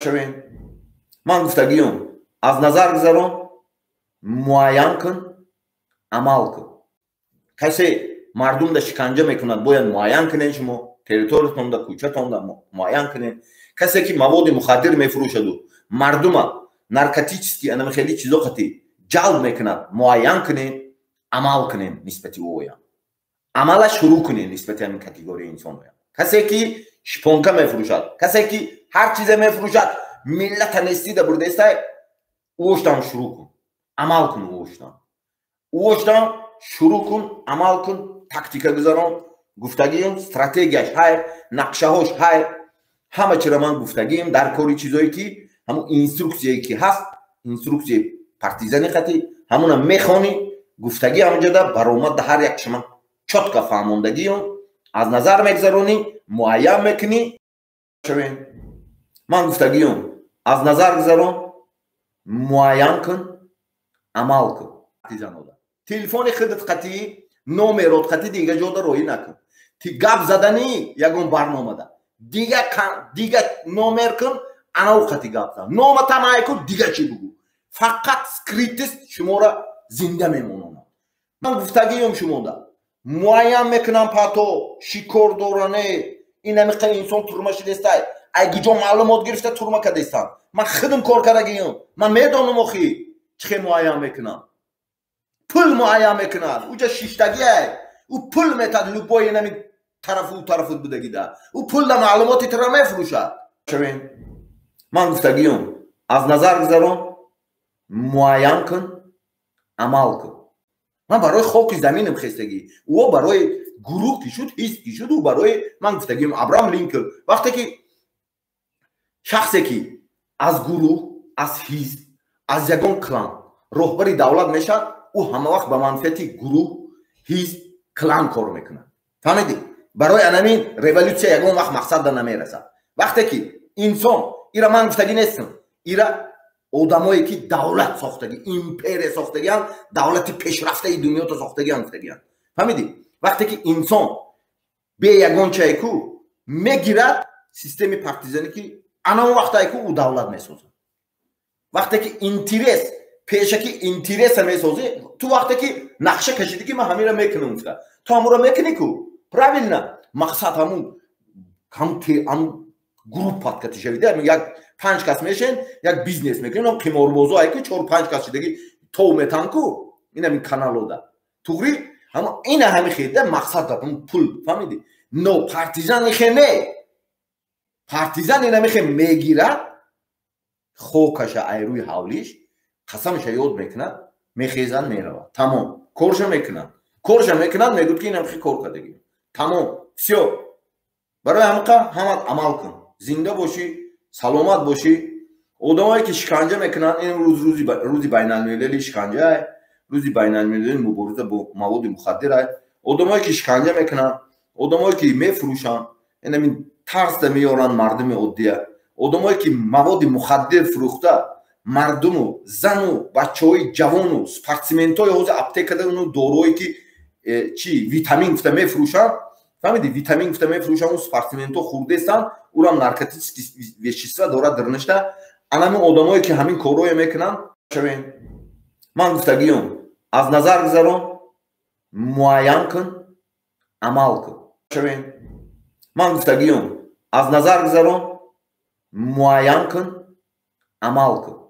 شوین من گفتگیم از نظر گذارم معین کن عمل کن کسی مردم دا شکنجه میکند باید معین کنین شما تریتوریتون دا کوچه‌تون دا معین کنین کسی که مواد مخدر میفروشد و مردم نارکوتیکی انا خیلی چیزا قتی جلب میکند معین کنین عمل کنین نسبت اویا عمل شروع کنین نسبت همین کاتگوری انسان کسی که شپونکا میفروشد کسی که هر چیز میفروشد ملت نستی دا برده است اوشتان شروع کن عمل کن اوشتان شروع کن عمل کن تاکتیکا گذارم گفتگیم استراتژیش های نقشه هاش های همه چی را من گفتگیم در کاری چیزایی که همون اینستروکسیایی که هست اینستروکسی پارتیزانی خطی همون هم میخوانی گفتگی همونجا در برآمد هر یک شما چطکا فهموندگی از نظر میگذارونی معین میکنی شوین من گفتگیم از نظر گذارم معین کن عمل کن تلفن خودت قطعی نومرات قطعی دیگه جاده روی نکن تی گپ زدنی یکون برنامه ده دیگه نومر کن انا قطعی گپ زدن نوم تمایی کن دیگه چی بگو فقط سکریپتست شما را زنده میمونم من گفتگیم شما ده معین میکنم پاتو شکر دورانه این همیقه انسان ترمشی دستای اگه جا معلومات گرفته ترمه که دستان من خودم کار کردگیم من میدانم اخی چه معین میکنم پول معین میکنم اوجا شیشتگیه او پول میتد لوبای نمی طرف بودگی ده او پول ده معلوماتی تر میفروشد شوین من گفتگیم از نظر گذارم معین کن عمل کن من برای خاک زمینم خستگی او برای گروه کی شد حزب کی شد او برای من گفتگیم ابراهام لینکلن وقتی که شخصی که از گروه از حزب از یگان کلان رهبری دولت میشد او همه وقت به منفعت گروه حزب کلان کار میکنه فهمیدی برای انمین ریولوسیون یگان وقت مقصد در نمیرسد وقتی که انسان ایرا من گفتگی نیستم ایرا آدمایی که دولت ساختگی ایمپری ساختگی هم دولت پیشرفته دنیا تو ساختگی هم گفتگی هم فهمیدی وقتی که انسان به یگان چایکو میگیرد سیستم پارتیزانی که انا وقتی که او دولت میسازه وقتی که اینترس پیشکی اینترس میسازه تو وقتی که نقشه کشیدی که من همین را میکنم تو همون را میکنی کو правильно مقصد همون هم گروپ پادکتی شویده یک 5 کس میشن یک بیزنس میکنن اون قماربازو ای که 4 5 کس شدگی تو میتن کو این همین کانالو ده توگری اما این همین خیده مقصد دارم پول فهمیدی نو پارتیزان خنه پارتیزان این همین میگیره خوکش ایروی حولیش قسمش یاد میکنه میخیزن میره تمام کورش میکنن میگوید که این همین کار کردگی تمام все برای همه عمل کن زنده باشی سلامت باشی آدمایی که شکنجه میکنن این روزی بین المللی شکنجه روزی بین المللی مبارزه با مواد مخدر آدمایی که شکنجه میکنن آدمایی که میفروشن این ترس میارن مردم عادی آدمایی که مواد مخدر فروخته مردم و زن و بچهای جوان و سپورتسمنتای حوزه اپتیک کردن و دارویی که چی ویتامین گفته میفروشن فهمیدی ویتامین گفته میفروشن و سپورتسمنتو خورده استن اونم نارکوتیک ویشیسوا داره درنشته همین آدمایی که همین کارو میکنن شوین من گفتگیم از نظر گذارم معین کن عمل کن شوین من گفتگیم از نظر گذارم معین کن عمل کن